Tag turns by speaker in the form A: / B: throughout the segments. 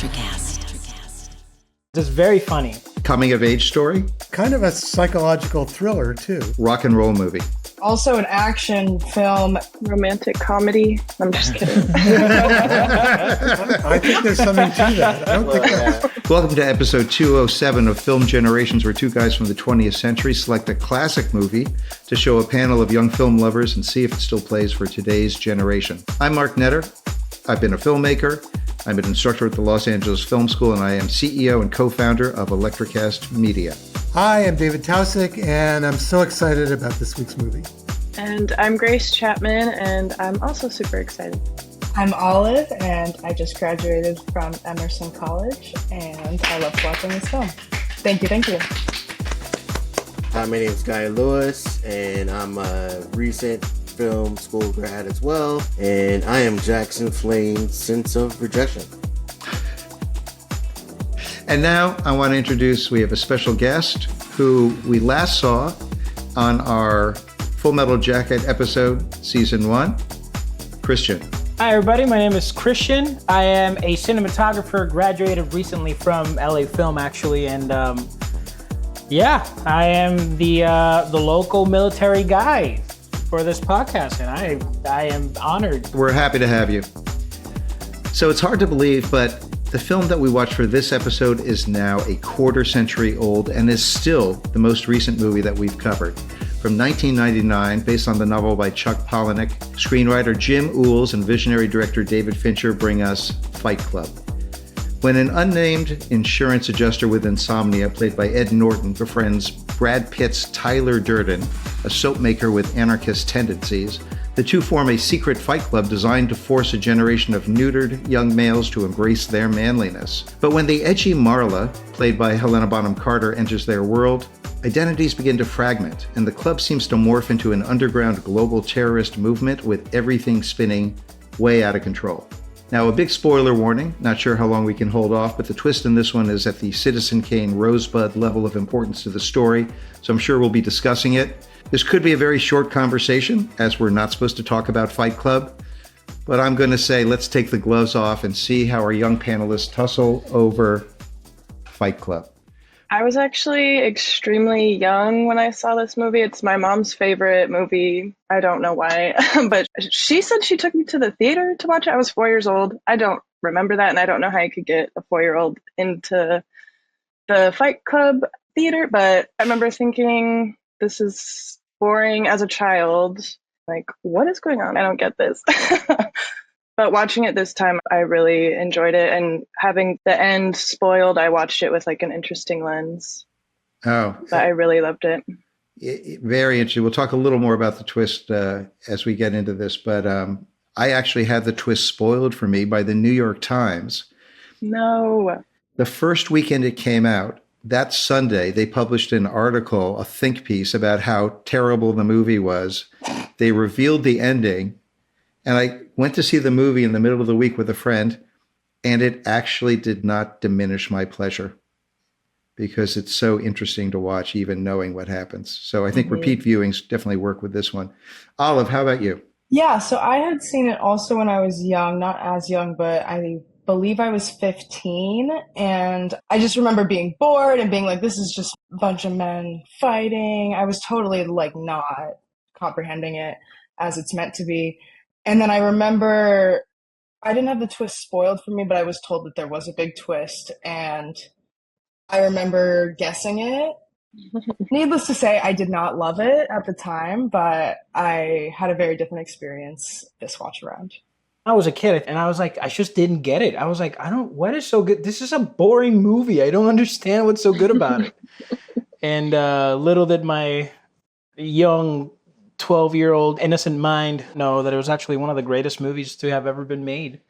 A: It's very funny.
B: Coming of age story.
C: Kind of a psychological thriller, too.
B: Rock and roll movie.
D: Also an action film.
E: Romantic comedy. I'm just kidding.
C: I think there's something to that. I don't think that's...
B: Welcome to episode 207 of Film Generations, where two guys from the 20th century select a classic movie to show a panel of young film lovers and see if it still plays for today's generation. I'm Mark Netter. I've been a filmmaker. I'm an instructor at the Los Angeles Film School, and I am CEO and co-founder of Electrocast Media.
C: Hi, I'm David Taussig, and I'm so excited about this week's movie.
E: And I'm Grace Chapman, and I'm also super excited.
D: I'm Olive, and I just graduated from Emerson College, and I love watching this film. Thank you.
F: Hi, my name is Guy Lewis, and I'm a recent film school grad as well, and I am Jackson Flame's Sense of Rejection.
B: And now I want to introduce, we have a special guest who we last saw on our Full Metal Jacket episode, season 1, Christian.
A: Hi, everybody. My name is Christian. I am a cinematographer, graduated recently from LA Film, actually, and I am the local military guy for this podcast, and I am honored.
B: We're happy to have you. So it's hard to believe, but the film that we watched for this episode is now a quarter century old and is still the most recent movie that we've covered. From 1999, based on the novel by Chuck Palahniuk, screenwriter Jim Uhls and visionary director David Fincher bring us Fight Club. When an unnamed insurance adjuster with insomnia, played by Ed Norton, befriends Brad Pitt's Tyler Durden, a soap maker with anarchist tendencies, the two form a secret fight club designed to force a generation of neutered young males to embrace their manliness. But when the edgy Marla, played by Helena Bonham Carter, enters their world, identities begin to fragment, and the club seems to morph into an underground global terrorist movement with everything spinning way out of control. Now, a big spoiler warning, not sure how long we can hold off, but the twist in this one is at the Citizen Kane Rosebud level of importance to the story, so I'm sure we'll be discussing it. This could be a very short conversation, as we're not supposed to talk about Fight Club, but I'm going to say let's take the gloves off and see how our young panelists tussle over Fight Club.
E: I was actually extremely young when I saw this movie. It's my mom's favorite movie. I don't know why, but she said she took me to the theater to watch it. I was 4 years old. I don't remember that, and I don't know how you could get a 4-year-old into the Fight Club theater, but I remember thinking, this is boring as a child. Like, what is going on? I don't get this. But watching it this time, I really enjoyed it. And having the end spoiled, I watched it with like an interesting lens.
B: Oh.
E: But I really loved it.
B: Very interesting. We'll talk a little more about the twist as we get into this. But I actually had the twist spoiled for me by the New York Times.
E: No.
B: The first weekend it came out, that Sunday, they published an article, a think piece about how terrible the movie was. They revealed the ending. And I went to see the movie in the middle of the week with a friend, and it actually did not diminish my pleasure because it's so interesting to watch, even knowing what happens. So I think repeat viewings definitely work with this one. Olive, how about you?
D: Yeah, so I had seen it also when I was young, not as young, but I believe I was 15. And I just remember being bored and being like, this is just a bunch of men fighting. I was totally like not comprehending it as it's meant to be. And then I remember I didn't have the twist spoiled for me, but I was told that there was a big twist. And I remember guessing it. Needless to say, I did not love it at the time, but I had a very different experience this watch around.
A: I was a kid, and I was like, I just didn't get it. I was like, what is so good? This is a boring movie. I don't understand what's so good about it. And little did my young 12-year-old innocent mind know that it was actually one of the greatest movies to have ever been made.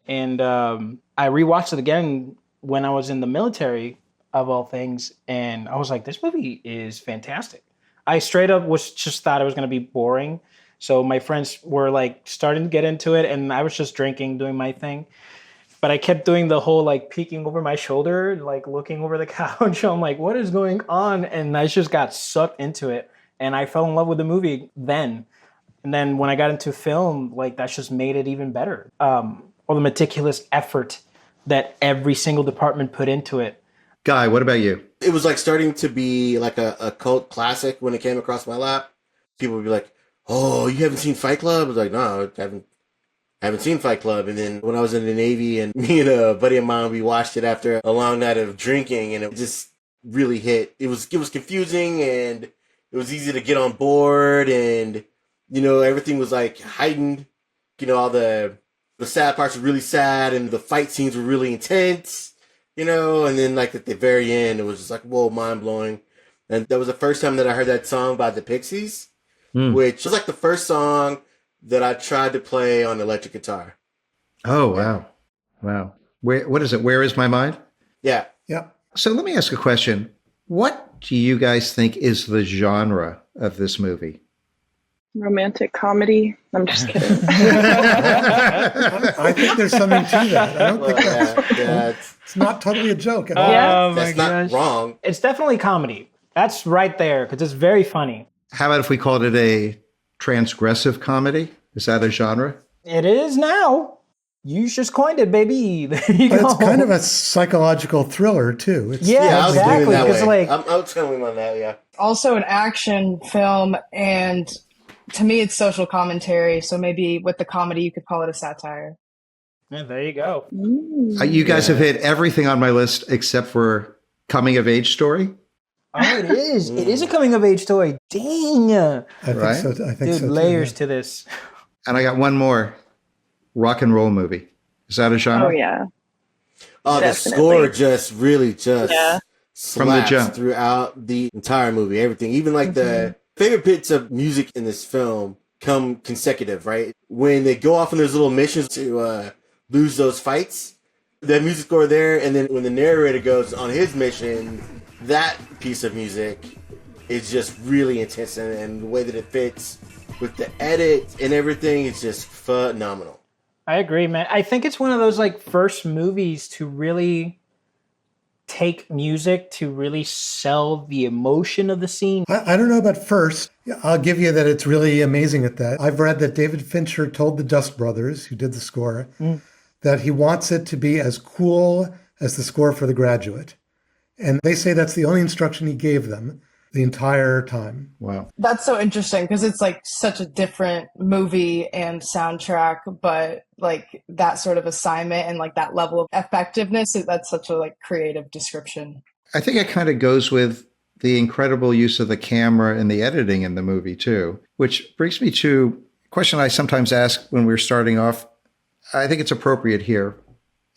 A: And I rewatched it again when I was in the military, of all things, and I was like, this movie is fantastic. I straight up just thought it was going to be boring. So my friends were like starting to get into it, and I was just drinking, doing my thing. But I kept doing the whole like peeking over my shoulder, like looking over the couch. I'm like, what is going on? And I just got sucked into it. And I fell in love with the movie then. And then when I got into film, like that just made it even better. All the meticulous effort that every single department put into it.
B: Guy, what about you?
F: It was like starting to be like a cult classic when it came across my lap. People would be like, "Oh, you haven't seen Fight Club?" I was like, "No, I haven't seen Fight Club." And then when I was in the Navy and me and a buddy of mine, we watched it after a long night of drinking, and it just really hit. It was confusing, and it was easy to get on board, and everything was like heightened. All the sad parts were really sad, and the fight scenes were really intense. And then like at the very end, it was just like, whoa, mind blowing. And that was the first time that I heard that song by the Pixies, which was like the first song that I tried to play on electric guitar.
B: Oh, wow. Wow. What is it? Where is my mind?
F: Yeah.
C: Yeah.
B: So let me ask a question. What do you guys think is the genre of this movie?
E: Romantic comedy. I'm just kidding.
C: I think there's something to that. I don't think it's not totally a joke at all.
E: Yeah.
F: That's not wrong.
A: It's definitely comedy. That's right there, because it's very funny.
B: How about if we called it a transgressive comedy? Is that a genre?
A: It is now. You just coined it, baby. There you
C: But
A: go.
C: it's kind of a psychological thriller too. It's,
A: Yeah,
F: I was
A: exactly.
F: doing that
A: Because
F: way.
A: like,
F: I'm telling on that. Yeah.
D: Also an action film, and to me it's social commentary, so maybe with the comedy you could call it a satire.
A: yeah, there you go.
B: You guys have hit everything on my list except for coming of age story.
A: Oh, it is. It is a coming of age story. Dang.
C: I think
B: Right?
C: so. I think
A: Dude,
C: so too,
A: layers
C: yeah.
A: to this.
B: And I got one more. Rock and roll movie. Is that a genre?
E: Oh yeah.
F: Oh,
E: Definitely.
F: the score just really
E: Yeah.
B: From the
F: slaps
B: jump.
F: throughout the entire movie. Everything, even like the favorite bits of music in this film come consecutive, right? When they go off on those little missions to lose those fights, the music score there, and then when the narrator goes on his mission, that piece of music is just really intense, and the way that it fits with the edit and everything is just phenomenal.
A: I agree, man. I think it's one of those like first movies to really take music to really sell the emotion of the scene.
C: I don't know about first. I'll give you that it's really amazing at that. I've read that David Fincher told the Dust Brothers, who did the score, that he wants it to be as cool as the score for The Graduate. And they say that's the only instruction he gave them the entire time.
B: Wow.
D: That's so interesting because it's like such a different movie and soundtrack, but like that sort of assignment and like that level of effectiveness, that's such a like creative description.
B: I think it kind of goes with the incredible use of the camera and the editing in the movie too, which brings me to a question I sometimes ask when we're starting off. I think it's appropriate here.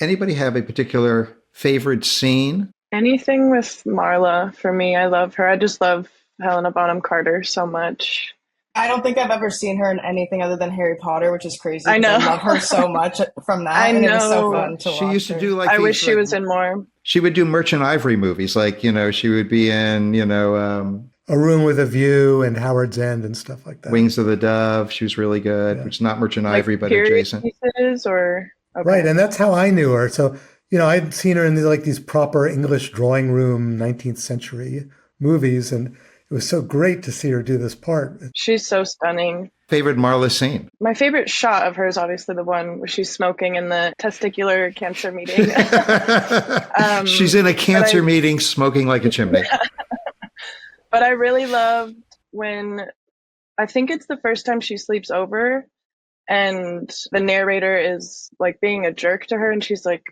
B: Anybody have a particular favorite scene?
E: Anything with Marla for me. I love her. I just love Helena Bonham Carter so much.
D: I don't think I've ever seen her in anything other than Harry Potter, which is crazy.
E: I know.
D: I love her so much from that.
E: I
D: And it was so
E: know.
D: fun to watch
B: She used to
D: her.
B: do like
E: I
B: these,
E: wish she
B: like,
E: was in more.
B: She would do Merchant Ivory movies, like she would be in
C: A Room with a View and Howard's End and stuff like that.
B: Wings of the Dove. She was really good.
C: Yeah.
B: Which is not Merchant
E: Like
B: Ivory, but
E: period
B: adjacent.
E: pieces or okay.
C: Right, and that's how I knew her. So, I'd seen her in these proper English drawing room 19th century movies, and it was so great to see her do this part.
E: She's so stunning.
B: Favorite Marla scene?
E: My favorite shot of her is obviously the one where she's smoking in the testicular cancer meeting.
B: She's in a cancer meeting smoking like a chimney.
E: But I really loved when, I think it's the first time she sleeps over and the narrator is like being a jerk to her and she's like,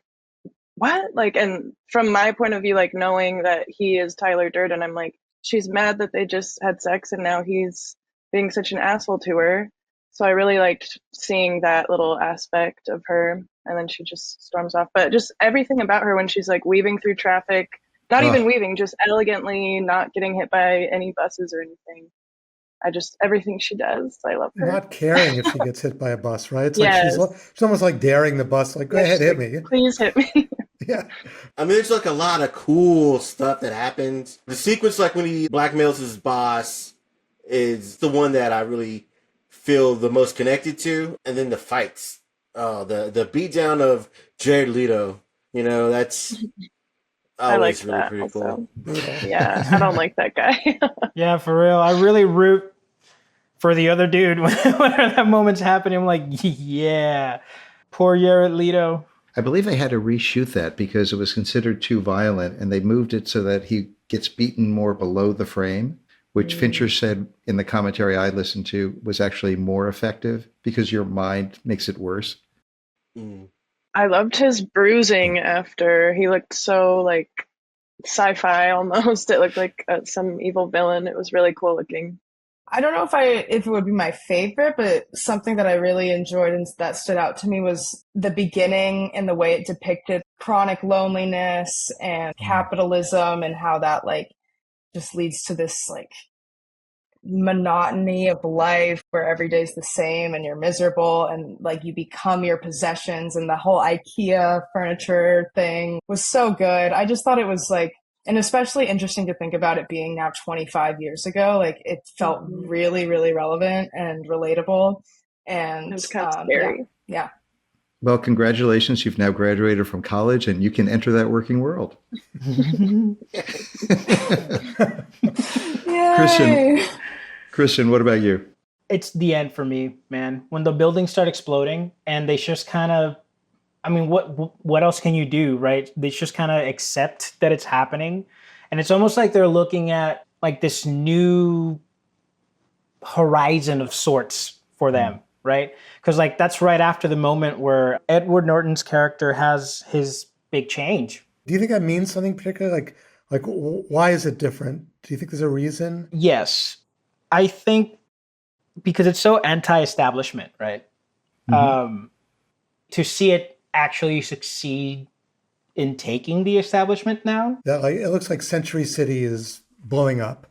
E: what? Like, and from my point of view, like knowing that he is Tyler Durden, I'm like, she's mad that they just had sex and now he's being such an asshole to her. So I really liked seeing that little aspect of her, and then she just storms off. But just everything about her when she's like weaving through traffic, not even weaving, just elegantly not getting hit by any buses or anything. Everything she does, I love her.
C: Not caring if she gets hit by a bus, right? It's
E: Yes.
C: like she's almost like daring the bus, like, go ahead, hit me.
E: Please hit me.
C: Yeah.
F: I mean, there's like a lot of cool stuff that happens. The sequence, like when he blackmails his boss, is the one that I really feel the most connected to. And then the fights. Oh, the beatdown of Jared Leto. That's
E: I like
F: always really
E: that
F: pretty
E: also.
F: cool.
E: Yeah, I don't like that guy.
A: Yeah, for real. I really root for the other dude when that moment's happening. I'm like, yeah, poor Jared Leto.
B: I believe they had to reshoot that because it was considered too violent, and they moved it so that he gets beaten more below the frame, which Fincher said in the commentary I listened to was actually more effective because your mind makes it worse.
E: I loved his bruising after. He looked so like sci-fi almost. It looked like some evil villain. It was really cool looking.
D: I don't know if it would be my favorite, but something that I really enjoyed and that stood out to me was the beginning and the way it depicted chronic loneliness and capitalism and how that like just leads to this like monotony of life where every day's the same and you're miserable and like you become your possessions, and the whole IKEA furniture thing was so good. I just thought it was like, and especially interesting to think about it being now 25 years ago. Like it felt really, really relevant and relatable. And
E: it was kind of scary.
D: Yeah.
B: Well, congratulations. You've now graduated from college and you can enter that working world. Christian, what about you?
A: It's the end for me, man. When the buildings start exploding and they just kind of, I mean, what else can you do, right? They just kind of accept that it's happening. And it's almost like they're looking at like this new horizon of sorts for them, right? Because like that's right after the moment where Edward Norton's character has his big change.
C: Do you think that means something particular? Like why is it different? Do you think there's a reason?
A: Yes. I think because it's so anti-establishment, right? To see it actually succeed in taking the establishment now.
C: That like it looks like Century City is blowing up.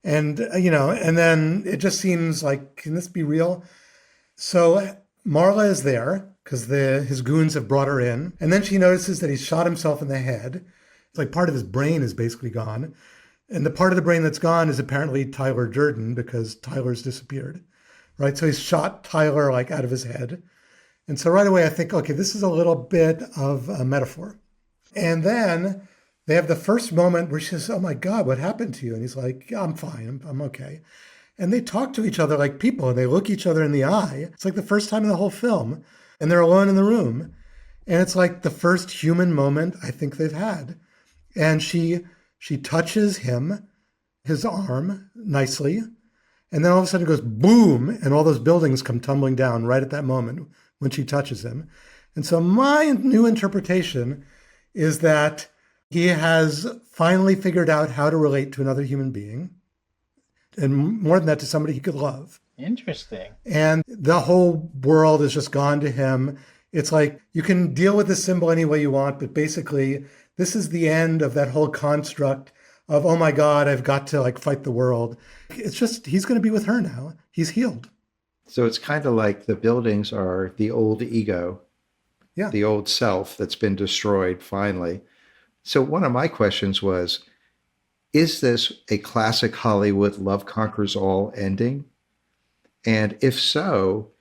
C: And and then it just seems like, can this be real? So Marla is there because his goons have brought her in. And then she notices that he's shot himself in the head. It's like part of his brain is basically gone. And the part of the brain that's gone is apparently Tyler Durden because Tyler's disappeared, right? So he's shot Tyler like out of his head. And so right away I think, okay, this is a little bit of a metaphor. And then they have the first moment where she says, oh my God, what happened to you? And he's like, yeah, I'm fine, I'm okay. And they talk to each other like people and they look each other in the eye. It's like the first time in the whole film. And they're alone in the room. And it's like the first human moment I think they've had. And she touches him, his arm, nicely. And then all of a sudden it goes boom, and all those buildings come tumbling down right at that moment when she touches him. And so my new interpretation is that he has finally figured out how to relate to another human being. And more than that, to somebody he could love.
A: Interesting.
C: And the whole world is just gone to him. It's like you can deal with this symbol any way you want, but basically this is the end of that whole construct of, oh my God, I've got to like fight the world. It's just, he's going to be with her now. He's healed.
B: So it's kind of like the buildings are the old ego, the old self that's been destroyed finally. So one of my questions was, is this a classic Hollywood love conquers all ending? And if so,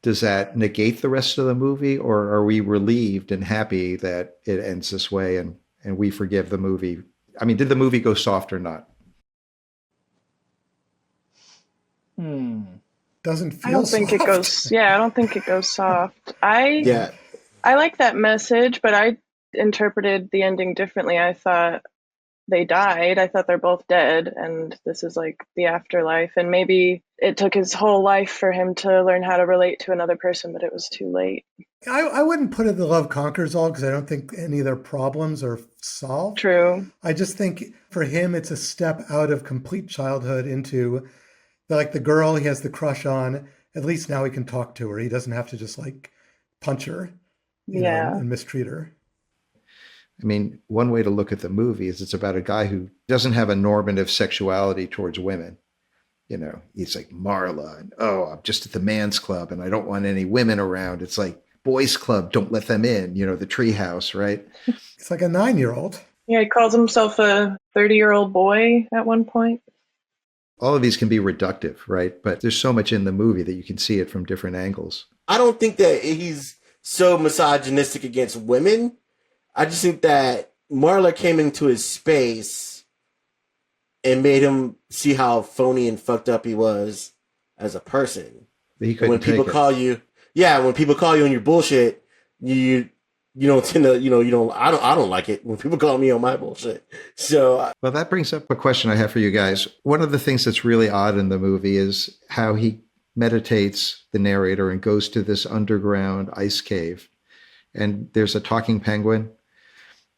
B: does that negate the rest of the movie, or are we relieved and happy that it ends this way and we forgive the movie? I mean, did the movie go soft or not?
C: Doesn't feel
E: I don't think
C: soft.
E: it goes. Yeah, I don't think it goes soft. I like that message, but I interpreted the ending differently. I thought they died. I thought they're both dead, and this is like the afterlife. And maybe it took his whole life for him to learn how to relate to another person, but it was too late.
C: I wouldn't put it the love conquers all because I don't think any of their problems are solved.
E: True.
C: I just think for him, it's a step out of complete childhood into the girl he has the crush on. At least now he can talk to her. He doesn't have to just like punch her, you know, and mistreat her.
B: I mean, one way to look at the movie is it's about a guy who doesn't have a normative sexuality towards women. You know, he's like Marla, and I'm just at the man's club and I don't want any women around. It's like boys club, don't let them in, you know, the treehouse, right?
C: It's like a 9-year-old.
E: Yeah, he calls himself a 30-year-old boy at one point.
B: All of these can be reductive, right? But there's so much in the movie that you can see it from different angles.
F: I don't think that he's so misogynistic against women. I just think that Marla came into his space and made him see how phony and fucked up he was as a person.
B: He couldn't
F: when people
B: take
F: call you, when people call you on your bullshit, you you don't tend to, I don't like it when people call me on my bullshit. So,
B: Well, that brings up a question I have for you guys. One of the things that's really odd in the movie is how he meditates, the narrator, and goes to this underground ice cave. And there's a talking penguin.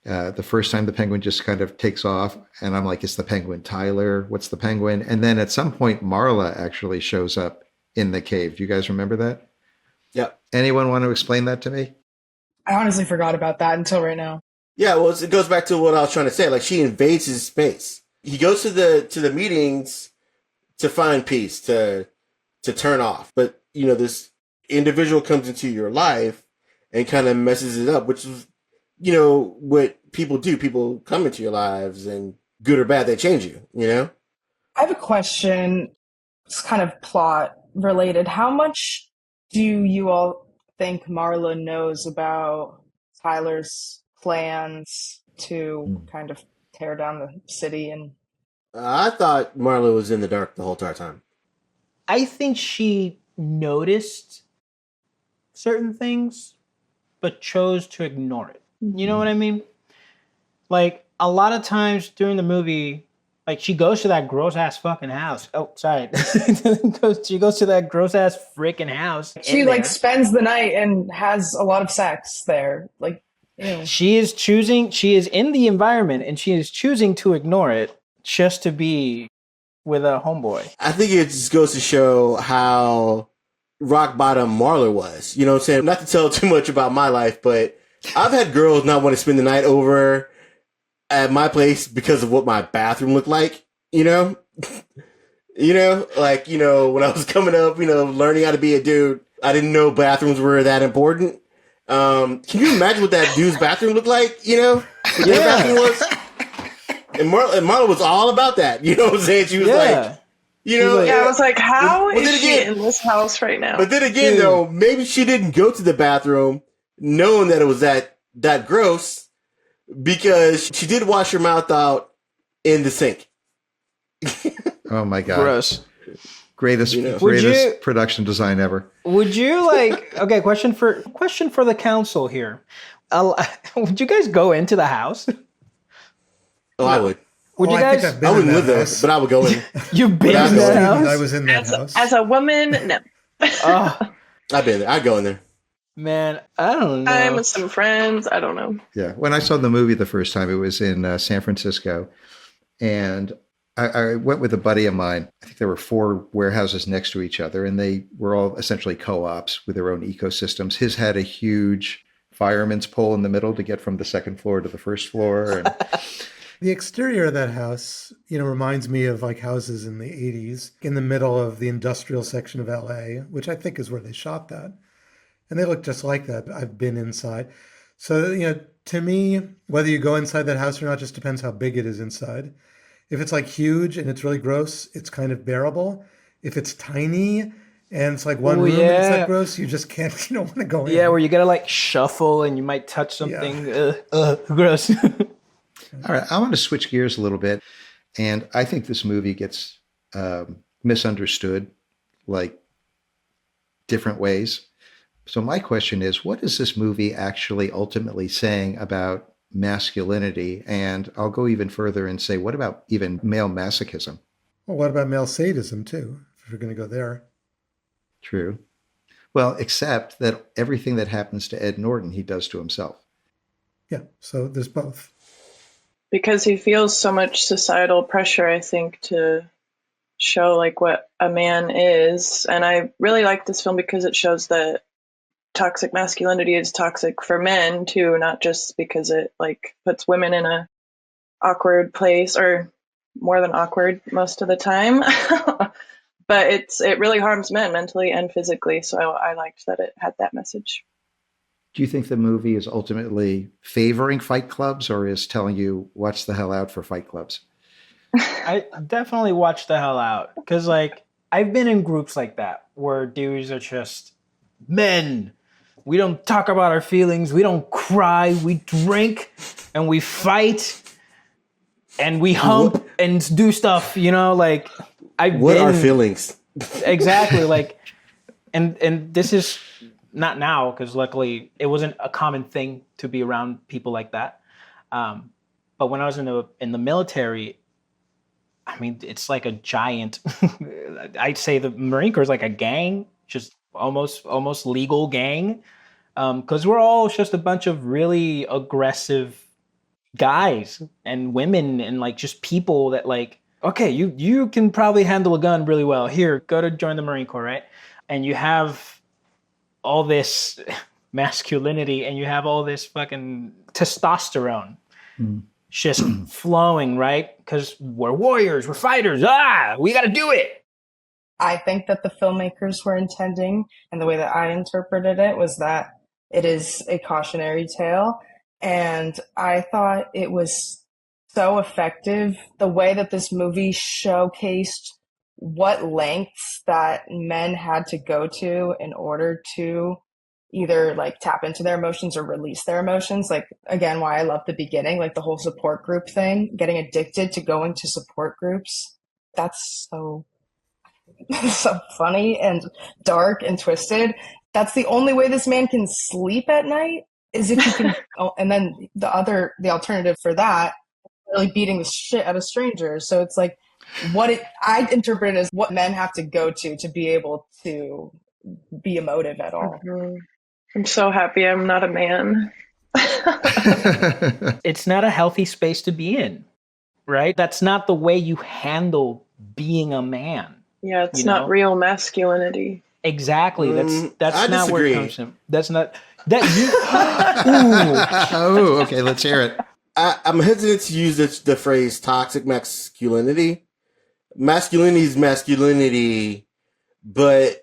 B: The first time the penguin just kind of takes off, and I'm like, it's the penguin Tyler. What's the penguin? And then at some point, Marla actually shows up in the cave. Do you guys remember that?
F: yeah.
B: Anyone want to explain that to me?
D: I honestly forgot about that until right now.
F: Yeah, well, it goes back to what I was trying to say. Like, she invades his space. He goes to the meetings to find peace, to turn off. But, this individual comes into your life and kind of messes it up, which is, what people do. People come into your lives, and good or bad, they change you,
D: I have a question. It's kind of plot related. How much do you all think Marla knows about Tyler's plans to kind of tear down the city? And
F: I thought Marla was in the dark the whole entire time.
A: I think she noticed certain things, but chose to ignore it. You know what I mean? Like, a lot of times during the movie, like, she goes to that gross ass fucking house. Oh, sorry. She goes to that gross ass freaking house.
D: she like spends the night and has a lot of sex there. Like,
A: She is in the environment, and she is choosing to ignore it just to be with a homeboy.
F: I think it just goes to show how rock bottom Marla was. You know what I'm saying? Not to tell too much about my life, but I've had girls not want to spend the night over at my place because of what my bathroom looked like, when I was coming up, learning how to be a dude, I didn't know bathrooms were that important. Can you imagine what that dude's bathroom looked like? What their bathroom was? And Marla was all about that. You know what I'm saying? She was like,
E: I was like, how is she in this house right now?
F: But then again, though, maybe she didn't go to the bathroom knowing that it was that gross, because she did wash her mouth out in the sink.
B: Oh my God.
A: Gross.
B: Greatest production design ever.
A: Would you okay, question for the council here. Would you guys go into the house?
F: Oh, I would.
A: Would you guys?
F: I wouldn't live there, but I would go in.
A: You've been in that house?
C: I was in that house.
E: As a woman, no.
F: I've been there. I'd go in there.
A: Man, I don't know.
E: I'm with some friends. I don't know.
B: Yeah. When I saw the movie the first time, it was in San Francisco. And I went with a buddy of mine. I think there were 4 warehouses next to each other, and they were all essentially co-ops with their own ecosystems. His had a huge fireman's pole in the middle to get from the second floor to the first floor. And
C: the exterior of that house, reminds me of like houses in the 80s in the middle of the industrial section of LA, which I think is where they shot that. And they look just like that. I've been inside. So, to me, whether you go inside that house or not just depends how big it is inside. If it's like huge and it's really gross, it's kind of bearable. If it's tiny and it's like one room and it's that gross, you just can't, you don't want to go in.
A: Yeah, where you gotta like shuffle and you might touch something. Gross.
B: All right, I want to switch gears a little bit. And I think this movie gets misunderstood like different ways. So my question is, what is this movie actually ultimately saying about masculinity? And I'll go even further and say, what about even male masochism?
C: Well, what about male sadism too, if we're going to go there?
B: True. Well, except that everything that happens to Ed Norton, he does to himself.
C: Yeah, so there's both.
E: Because he feels so much societal pressure, I think, to show like what a man is. And I really like this film because it shows that toxic masculinity is toxic for men too, not just because it like puts women in a awkward place, or more than awkward most of the time. But it really harms men mentally and physically. So I liked that it had that message.
B: Do you think the movie is ultimately favoring fight clubs, or is telling you watch the hell out for fight clubs?
A: I definitely watch the hell out, because like I've been in groups like that where dudes are just men. We don't talk about our feelings. We don't cry. We drink and we fight and we hump and do stuff, like
F: what are feelings?
A: Exactly. Like, and this is not now, because luckily it wasn't a common thing to be around people like that. But when I was in the military, I mean, it's like a giant. I'd say the Marine Corps is like a gang, just almost legal gang, because we're all just a bunch of really aggressive guys and women and like just people that like, okay, you can probably handle a gun really well. Here, go to join the Marine Corps, right? And you have all this masculinity and you have all this fucking testosterone just flowing, right? Because we're warriors, we're fighters. We got to do it.
D: I think that the filmmakers were intending, and the way that I interpreted it was that it is a cautionary tale. And I thought it was so effective, the way that this movie showcased what lengths that men had to go to in order to either like tap into their emotions or release their emotions. Like, again, why I love the beginning, like the whole support group thing, getting addicted to going to support groups. That's so funny and dark and twisted. That's the only way this man can sleep at night is if you can. And then the alternative for that, really beating the shit out of strangers. So it's like I interpret it as what men have to go to be able to be emotive at all.
E: Mm-hmm. I'm so happy I'm not a man.
A: It's not a healthy space to be in, right? That's not the way you handle being a man.
E: Yeah, it's not real masculinity.
A: Exactly. That's not where it comes from. That's not that you.
B: Oh, okay. Let's hear it.
F: I'm hesitant to use the phrase toxic masculinity. Masculinity is masculinity, but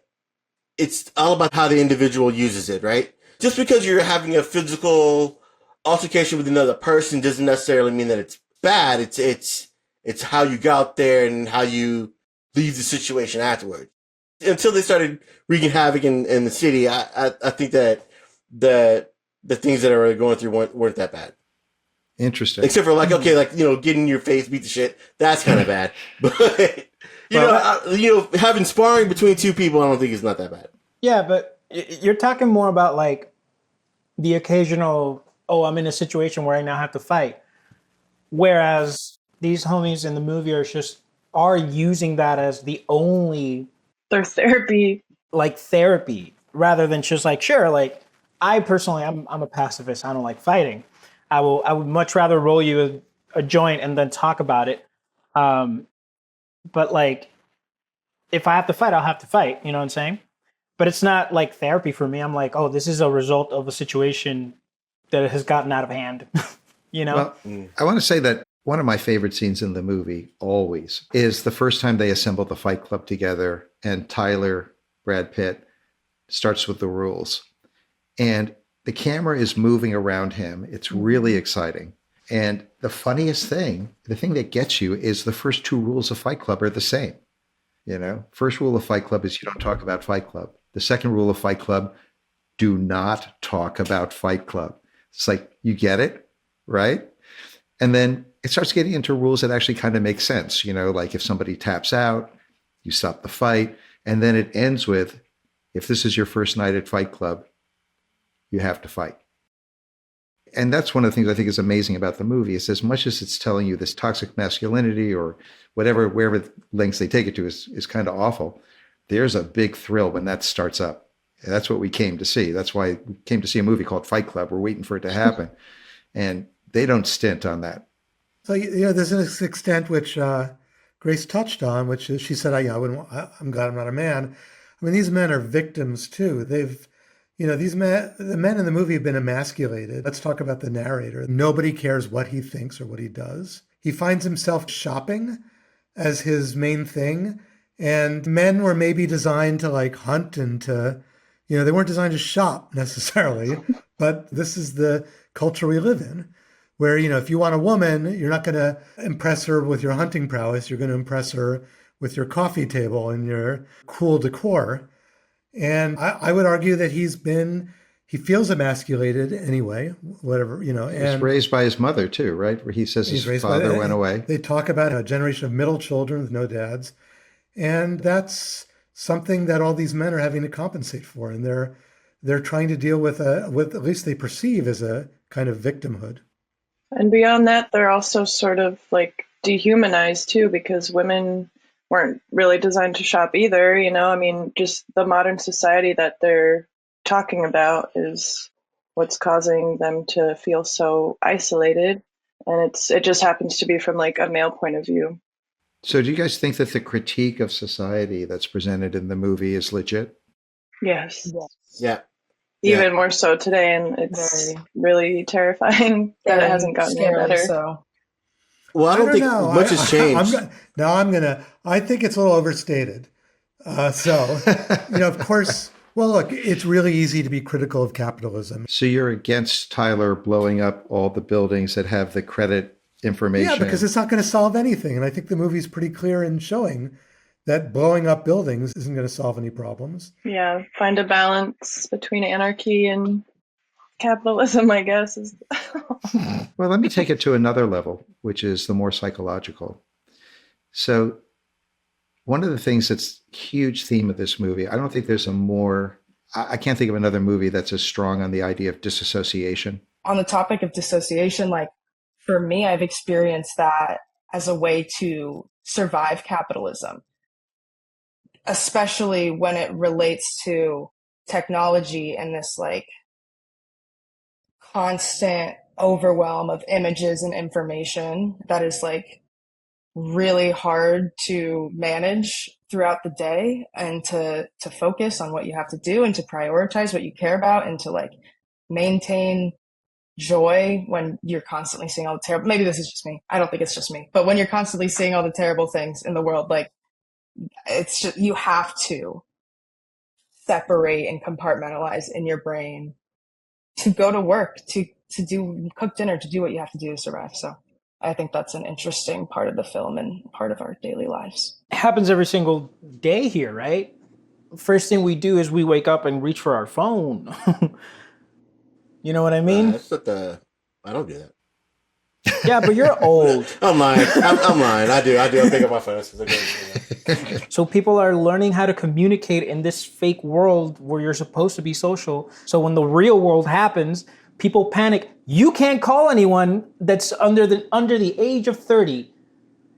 F: it's all about how the individual uses it, right? Just because you're having a physical altercation with another person doesn't necessarily mean that it's bad. It's how you go out there and how you leave the situation afterward. Until they started wreaking havoc in the city, I think that the things that they were going through weren't that bad.
B: Interesting.
F: Except for getting in your face, beat the shit. That's kind of bad. But having sparring between two people, I don't think it's not that bad.
A: Yeah, but you're talking more about like the occasional, I'm in a situation where I now have to fight. Whereas these homies in the movie are using that as the only
E: their therapy.
A: Like therapy, rather than just like, sure, like I personally I'm a pacifist. I don't like fighting. I would much rather roll you a joint and then talk about it. But like, if I have to fight, I'll have to fight. You know what I'm saying? But it's not like therapy for me. I'm like, this is a result of a situation that has gotten out of hand. You know?
B: Well, I want to say that one of my favorite scenes in the movie always is the first time they assemble the Fight Club together and Tyler, Brad Pitt, starts with the rules. And the camera is moving around him. It's really exciting. And the funniest thing, the thing that gets you is the first two rules of Fight Club are the same. First rule of Fight Club is you don't talk about Fight Club. The second rule of Fight Club, do not talk about Fight Club. It's like, you get it, right? And then it starts getting into rules that actually kind of make sense. Like if somebody taps out, you stop the fight. And then it ends with, if this is your first night at Fight Club, you have to fight. And that's one of the things I think is amazing about the movie is as much as it's telling you this toxic masculinity or wherever lengths they take it to is kind of awful, there's a big thrill when that starts up. And that's what we came to see. That's why we came to see a movie called Fight Club. We're waiting for it to happen. And they don't stint on that. So,
C: there's an extent which Grace touched on, which is, she said, I'm glad I'm not a man. I mean, these men are victims too. The men in the movie have been emasculated. Let's talk about the narrator. Nobody cares what he thinks or what he does. He finds himself shopping as his main thing. And men were maybe designed to like hunt and to, they weren't designed to shop necessarily, but this is the culture we live in where, if you want a woman, you're not going to impress her with your hunting prowess. You're going to impress her with your coffee table and your cool decor. And I would argue that he feels emasculated anyway, whatever, and
B: he's raised by his mother too, right? Where he says his father went away.
C: They talk about a generation of middle children with no dads. And that's something that all these men are having to compensate for in their they're trying to deal with at least they perceive as a kind of victimhood.
E: And beyond that, they're also sort of like dehumanized too, because women weren't really designed to shop either. I mean, just the modern society that they're talking about is what's causing them to feel so isolated. And it just happens to be from like a male point of view.
B: So do you guys think that the critique of society that's presented in the movie is legit?
E: Yes.
F: Yeah.
E: Even more so today, and it's really terrifying that it hasn't gotten any better.
D: So.
F: Well, I don't think
C: know.
F: much has changed.
C: I think it's a little overstated. Of course, well, look, it's really easy to be critical of capitalism.
B: So you're against Tyler blowing up all the buildings that have the credit information?
C: Yeah, because it's not going to solve anything. And I think the movie's pretty clear in showing that blowing up buildings isn't going to solve any problems.
E: Yeah, find a balance between anarchy and capitalism, I guess.
B: Well, let me take it to another level, which is the more psychological. So one of the things that's a huge theme of this movie, I don't think there's I can't think of another movie that's as strong on the idea of disassociation.
D: On the topic of dissociation, like for me, I've experienced that as a way to survive capitalism, especially when it relates to technology and this like constant overwhelm of images and information that is like really hard to manage throughout the day, and to focus on what you have to do and to prioritize what you care about and to like maintain joy when you're constantly seeing all the terrible, maybe this is just me, I don't think it's just me, but when you're constantly seeing all the terrible things in the world, like it's just, you have to separate and compartmentalize in your brain to go to work, to cook dinner, to do what you have to do to survive. So I think that's an interesting part of the film and part of our daily lives.
A: It happens every single day here, right? First thing we do is we wake up and reach for our phone. You know what I mean?
F: That's not I don't do that.
A: Yeah, but you're old.
F: I'm lying. I'm lying. I do. I pick up my phone.
A: So people are learning how to communicate in this fake world where you're supposed to be social. So when the real world happens, people panic. You can't call anyone that's under the age of 30.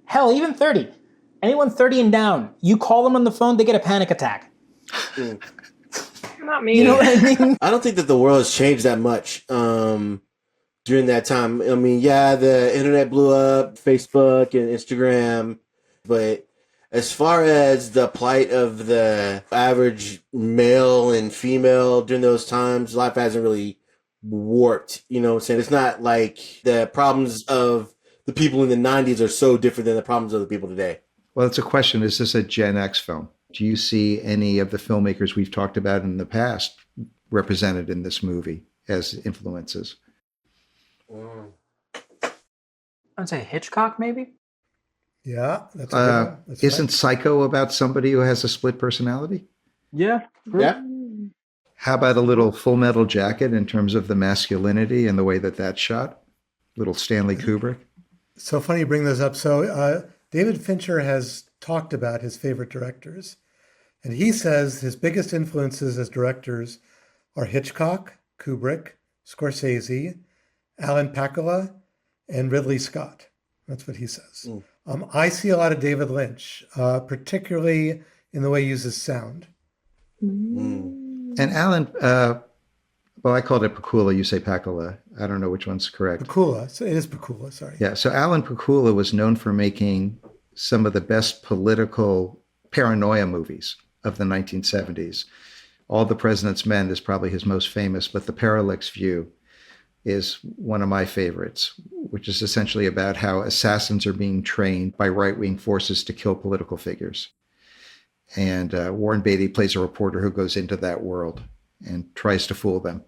A: Hell, even 30. Anyone 30 and down. You call them on the phone, they get a panic attack.
E: Not me.
A: You know what I mean?
F: I don't think that the world has changed that much during that time. I mean, yeah, the internet blew up, Facebook and Instagram, but as far as the plight of the average male and female during those times, life hasn't really warped. You know what I'm saying? It's not like the problems of the people in the 90s are so different than the problems of the people today.
B: Well, it's a question. Is this a Gen X film? Do you see any of the filmmakers we've talked about in the past represented in this movie as influences?
A: I'd say Hitchcock, maybe?
C: Yeah, that's a good one. That's
B: isn't
C: right.
B: Psycho about somebody who has a split personality?
A: Yeah.
F: Yeah.
B: How about a little Full Metal Jacket in terms of the masculinity and the way that that's shot? Little Stanley Kubrick.
C: So funny you bring those up. So David Fincher has talked about his favorite directors. And he says his biggest influences as directors are Hitchcock, Kubrick, Scorsese, Alan Pakula, and Ridley Scott. That's what he says. I see a lot of David Lynch, particularly in the way he uses sound.
B: And Alan, well, I called it Pakula. You say Pakula. I don't know which one's correct.
C: Pakula. So it is Pakula, sorry.
B: Yeah. So Alan Pakula was known for making some of the best political paranoia movies of the 1970s. All the President's Men is probably his most famous, but The Parallax View is one of my favorites, which is essentially about how assassins are being trained by right-wing forces to kill political figures. And Warren Beatty plays a reporter who goes into that world and tries to fool them.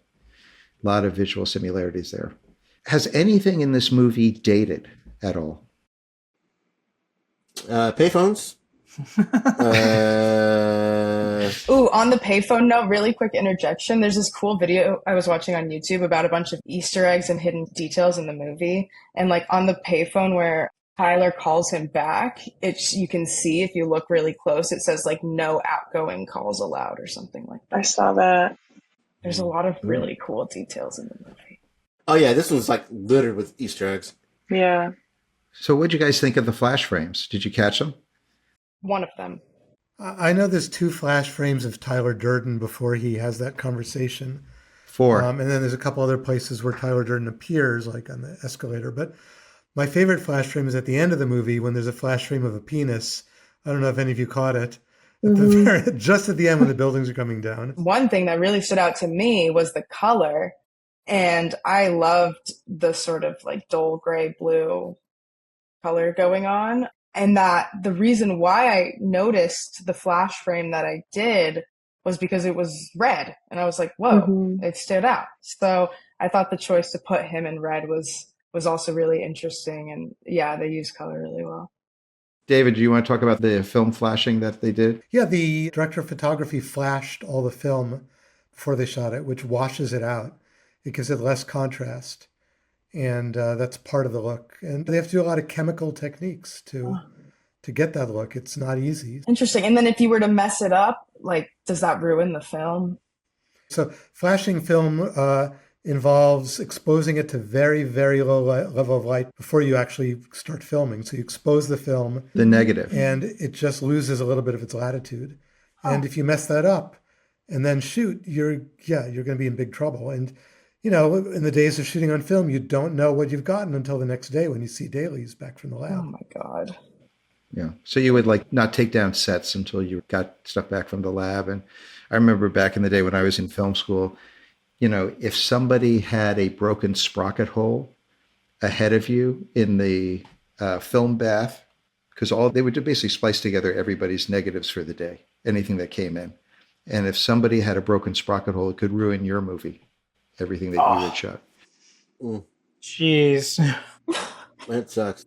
B: A lot of visual similarities there. Has anything in this movie dated at all?
F: Payphones.
D: Ooh, on the payphone note, really quick interjection. There's this cool video I was watching on YouTube about a bunch of Easter eggs and hidden details in the movie. And like on the payphone where Tyler calls him back, you can see if you look really close, it says like no outgoing calls allowed or something like that.
E: I saw that.
D: There's a lot of really cool details in the movie.
F: Oh yeah, this one's like littered with Easter eggs.
E: Yeah.
B: So what'd you guys think of the flash frames? Did you catch them?
D: One of them.
C: I know there's 2 flash frames of Tyler Durden before he has that conversation.
B: 4.
C: And then there's a couple other places where Tyler Durden appears, like on the escalator. But my favorite flash frame is at the end of the movie when there's a flash frame of a penis. I don't know if any of you caught it. Just at the end when the buildings are coming down.
D: One thing that really stood out to me was the color. And I loved the sort of like dull gray blue color going on. And that the reason why I noticed the flash frame that I did was because it was red. And I was like, whoa, it stood out. So I thought the choice to put him in red was also really interesting. And yeah, they used color really well.
B: David, do you want to talk about the film flashing that they did?
C: Yeah, the director of photography flashed all the film before they shot it, which washes it out. It gives it less contrast. And that's part of the look. And they have to do a lot of chemical techniques to get that look. It's not easy.
D: Interesting. And then if you were to mess it up, like, does that ruin the film?
C: So flashing film involves exposing it to very, very low level of light before you actually start filming. So you expose the film.
B: The negative.
C: And it just loses a little bit of its latitude. And if you mess that up and then shoot, you're going to be in big trouble. And, you know, in the days of shooting on film, you don't know what you've gotten until the next day when you see dailies back from the lab.
D: Oh, my God.
B: Yeah. So you would like not take down sets until you got stuff back from the lab. And I remember back in the day when I was in film school, you know, if somebody had a broken sprocket hole ahead of you in the film bath, because they would basically splice together everybody's negatives for the day, anything that came in. And if somebody had a broken sprocket hole, it could ruin your movie, everything that you had shot.
A: Jeez.
F: That sucks.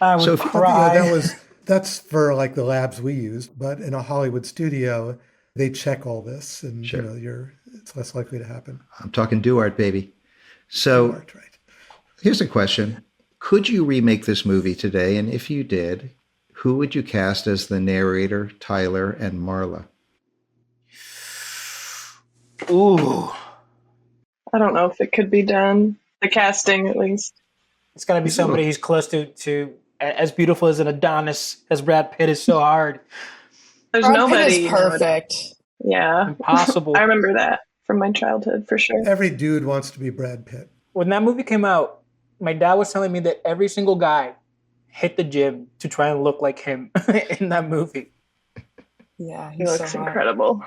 A: I would cry.
C: Yeah, that's for like the labs we used, but in a Hollywood studio, they check all this, and
B: Sure.
C: you know, it's less likely to happen.
B: I'm talking Duart, baby. So
C: Right.
B: here's a question. Could you remake this movie today? And if you did, who would you cast as the narrator, Tyler, and Marla?
A: Ooh.
E: I don't know if it could be done. The casting, at least.
A: It's got to be somebody who's close to as beautiful as an Adonis as Brad Pitt is so hard.
E: There's
D: Brad
E: nobody.
D: Pitt is perfect.
E: Yeah.
A: Impossible.
E: I remember that from my childhood for sure.
C: Every dude wants to be Brad Pitt.
A: When that movie came out, my dad was telling me that every single guy hit the gym to try and look like him in that movie.
D: Yeah,
E: He looks incredible.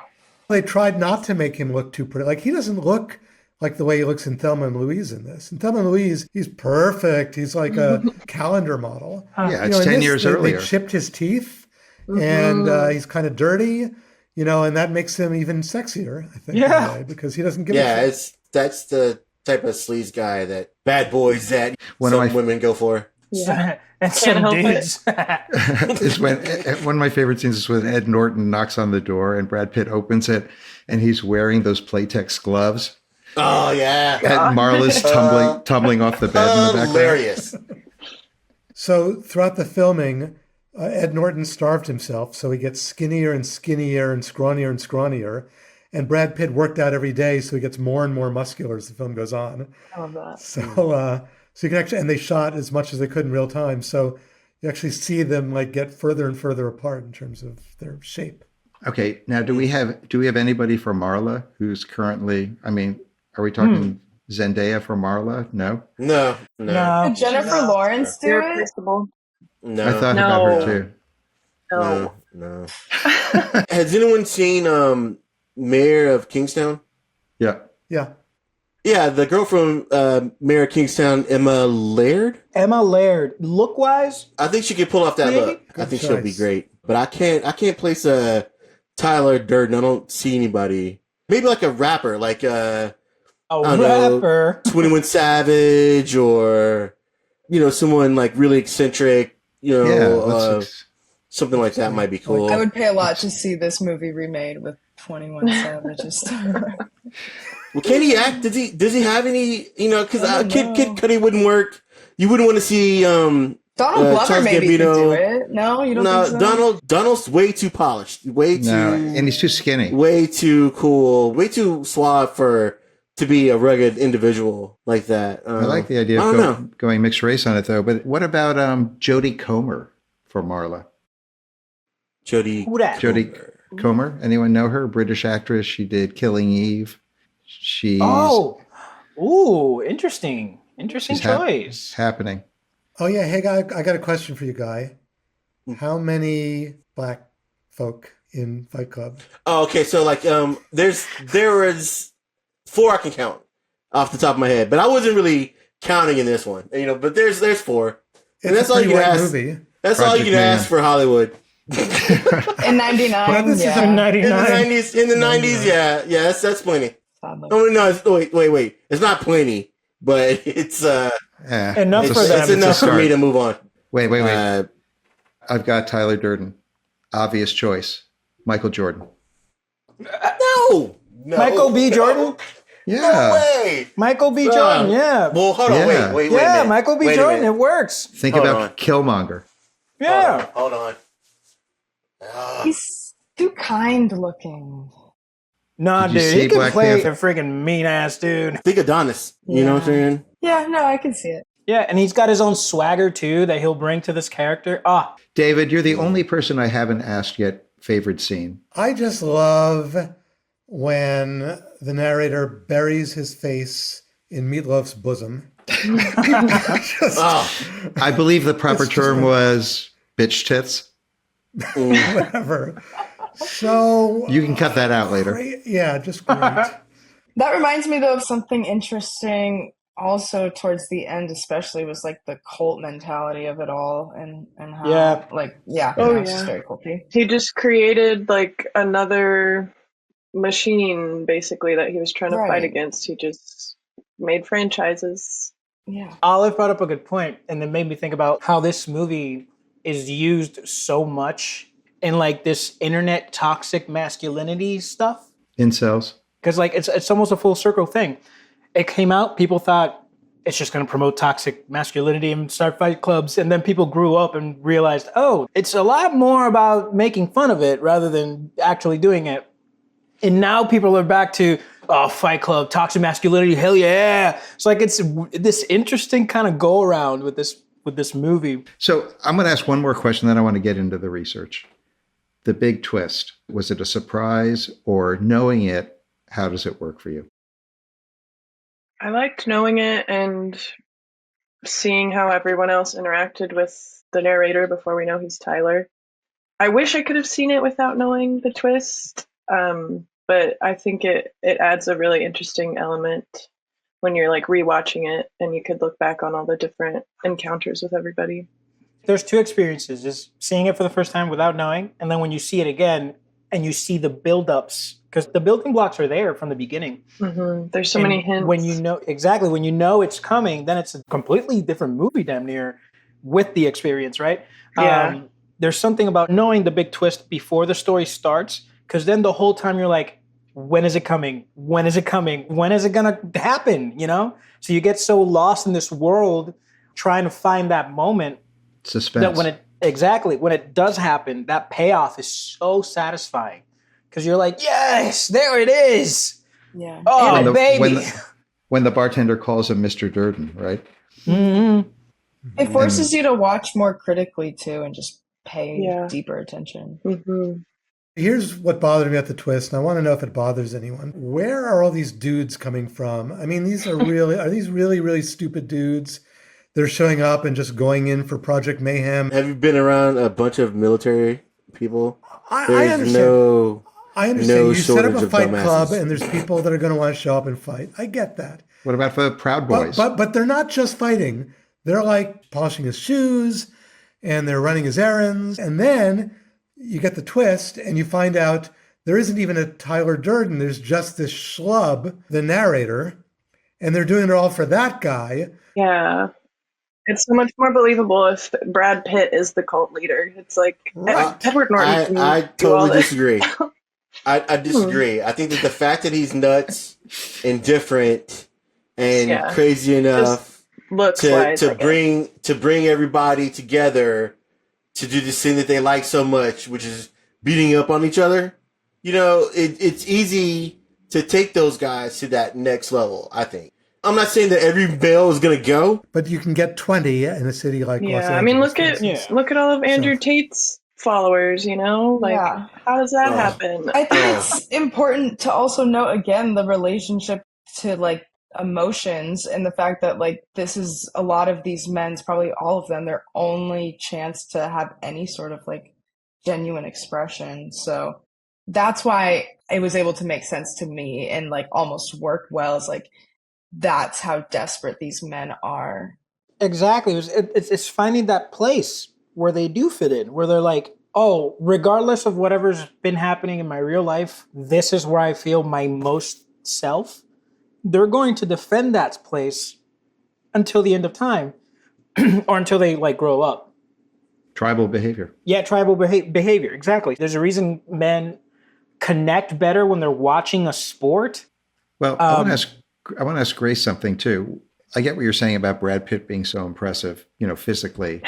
C: They tried not to make him look too pretty. Like, he doesn't look like the way he looks in Thelma and Louise in this. In Thelma and Louise, he's perfect. He's like a calendar model.
B: Yeah, it's 10 years earlier.
C: They chipped his teeth, and he's kind of dirty, you know, and that makes him even sexier, I think, in a way, because he doesn't give a shit.
F: That's the type of sleaze guy that bad boys that
B: One of
F: some
B: my-
F: women go for.
A: Yeah. And
E: Can't
A: some
E: help it.
A: dudes.
B: Is when one of my favorite scenes is when Ed Norton knocks on the door and Brad Pitt opens it, and he's wearing those Playtex gloves.
F: Oh yeah,
B: And Marla's tumbling off the bed in the background.
F: hilarious.
C: So throughout the filming, Ed Norton starved himself, so he gets skinnier and skinnier and scrawnier and scrawnier. And Brad Pitt worked out every day, so he gets more and more muscular as the film goes on.
D: I love that.
C: So you can actually, and they shot as much as they could in real time. So you actually see them like get further and further apart in terms of their shape.
B: Okay, now do we have anybody for Marla who's currently? I mean, are we talking Zendaya for Marla? No.
F: No.
D: Did Jennifer Lawrence do it?
E: Irreplaceable.
F: No.
B: I thought about her too.
F: No. Has anyone seen Mayor of Kingstown?
B: Yeah.
C: Yeah.
F: Yeah, the girl from Mayor of Kingstown, Emma Laird.
A: Emma Laird, look wise,
F: I think she could pull off that
A: Maybe.
F: look. I
C: Good
F: think she'll be
C: choice.
F: great. But I can't place Tyler Durden. I don't see anybody. Maybe like a rapper, like
A: a
F: don't know.
A: rapper.
F: 21 Savage, or someone like really eccentric. Something like that might be cool.
D: I would pay a lot to see this movie remade with 21 Savage's.
F: Well, can he act? Does he have any? Because Kid Cudi wouldn't work. You wouldn't want to see
D: Donald Glover
F: Charles
D: maybe could
F: Gambino.
D: do it. No, you don't
F: No,
D: think so?
F: Donald's way too polished,
B: and he's too skinny.
F: way too cool, way too suave to be a rugged individual like that.
B: I like the idea of going mixed race on it, though. But what about Jodie Comer for Marla?
F: Jodie
B: Comer. Anyone know her? British actress. She did Killing Eve. She's
A: Interesting choice.
B: Happening.
C: Oh yeah, hey guy, I got a question for you, Guy. How many black folk in Fight Club?
F: Oh, okay. So like, there was 4 I can count off the top of my head, but I wasn't really counting in this one. But there's 4, and that's all you can ask.
C: Movie.
F: That's all you can ask for Hollywood.
D: In 99,
C: this is
A: in 99.
F: In the 90s, yeah, that's plenty.
D: Sadly.
F: Oh no, wait. It's not plenty, but it's
A: Enough for them.
F: It's enough for me to move on.
B: Wait. I've got Tyler Durden. Obvious choice. Michael Jordan.
F: No.
A: Michael B. Jordan?
B: Yeah.
F: No way.
A: Michael B. Jordan, yeah.
F: Well, hold on.
B: Yeah.
F: Wait.
A: Yeah,
F: a minute.
A: Michael B.
F: Wait a
A: Jordan,
F: minute.
A: it works.
B: Think
F: Hold
B: about
F: on.
B: Killmonger.
A: Yeah.
F: Hold on.
D: He's too kind looking.
A: Nah,
B: Did you
A: dude,
B: see
A: he can
B: Black
A: play
B: Panther?
A: a freaking mean ass dude.
F: Think Adonis. You know what I'm saying?
D: Yeah, no, I can see it.
A: Yeah, and he's got his own swagger too that he'll bring to this character.
B: David, you're the only person I haven't asked yet favorite scene.
C: I just love when the narrator buries his face in Meatloaf's bosom.
B: I believe the proper term was bitch tits.
C: Whatever. So
B: You can cut that out later.
C: yeah, just great.
D: That reminds me though of something interesting also towards the end, especially, was like the cult mentality of it all and how it's just very culty.
E: He just created like another machine basically that he was trying to fight against. He just made franchises.
D: Yeah.
A: Olive brought up a good point, and it made me think about how this movie is used so much in like this internet toxic masculinity stuff.
B: Incels.
A: Because like it's almost a full circle thing. It came out, people thought it's just going to promote toxic masculinity and start fight clubs, and then people grew up and realized, oh, it's a lot more about making fun of it rather than actually doing it. And now people are back to, oh, Fight Club, toxic masculinity, hell yeah. It's like it's this interesting kind of go around with this movie.
B: So I'm going to ask one more question, then I want to get into the research. The big twist, was it a surprise, or knowing it, how does it work for you?
E: I liked knowing it and seeing how everyone else interacted with the narrator before we know he's Tyler. I wish I could have seen it without knowing the twist, but I think it adds a really interesting element when you're like rewatching it and you could look back on all the different encounters with everybody. There's
A: 2 experiences, is seeing it for the first time without knowing, and then when you see it again and you see the buildups, because the building blocks are there from the beginning.
E: Mm-hmm. There's so many hints.
A: When you know it's coming, then it's a completely different movie damn near with the experience, right?
E: Yeah.
A: There's something about knowing the big twist before the story starts, because then the whole time you're like, when is it coming? When is it coming? When is it going to happen? So you get so lost in this world trying to find that moment.
B: Suspense.
A: That when it does happen, that payoff is so satisfying. Because you're like, yes, there it is.
D: Yeah.
A: Oh, baby.
B: When the bartender calls him Mr. Durden, right?
A: Mm-hmm.
D: It forces you to watch more critically too and just pay deeper attention.
E: Mm-hmm.
C: Here's what bothered me at the twist, and I want to know if it bothers anyone. Where are all these dudes coming from? I mean, these are these really, really stupid dudes? They're showing up and just going in for Project Mayhem.
F: Have you been around a bunch of military people?
C: I understand. You set up a fight club and there's people that are going to want to show up and fight. I get that.
B: What about for the Proud Boys?
C: But they're not just fighting. They're like polishing his shoes and they're running his errands. And then you get the twist and you find out there isn't even a Tyler Durden. There's just this schlub, the narrator, and they're doing it all for that guy.
E: Yeah. It's so much more believable if Brad Pitt is the cult leader. It's like Edward Norton.
F: I totally disagree. I disagree. I think that the fact that he's nuts and different and crazy enough
E: Looks
F: to
E: wise,
F: to
E: I guess.
F: bring everybody together to do this thing that they like so much, which is beating up on each other. You know, it's easy to take those guys to that next level, I think. I'm not saying that every male is going to go.
C: But you can get 20 in a city like Los
E: Yeah,
C: Angeles.
E: I mean,
C: for instance.
E: look at all of Andrew Tate's followers. You know, like
D: Yeah.
E: how does that
F: Oh.
E: happen?
D: I think it's important to also note again the relationship to like emotions and the fact that like this is a lot of these men's, probably all of them, their only chance to have any sort of like genuine expression. So that's why it was able to make sense to me and like almost work well. Is like that's how desperate these men are.
A: Exactly. It's finding that place where they do fit in, where they're like, oh, regardless of whatever's been happening in my real life, this is where I feel my most self. They're going to defend that place until the end of time or until they like grow up.
B: Tribal behavior.
A: Yeah, tribal behavior. Exactly. There's a reason men connect better when they're watching a sport.
B: Well, I want to ask Grace something too. I get what you're saying about Brad Pitt being so impressive, you know, physically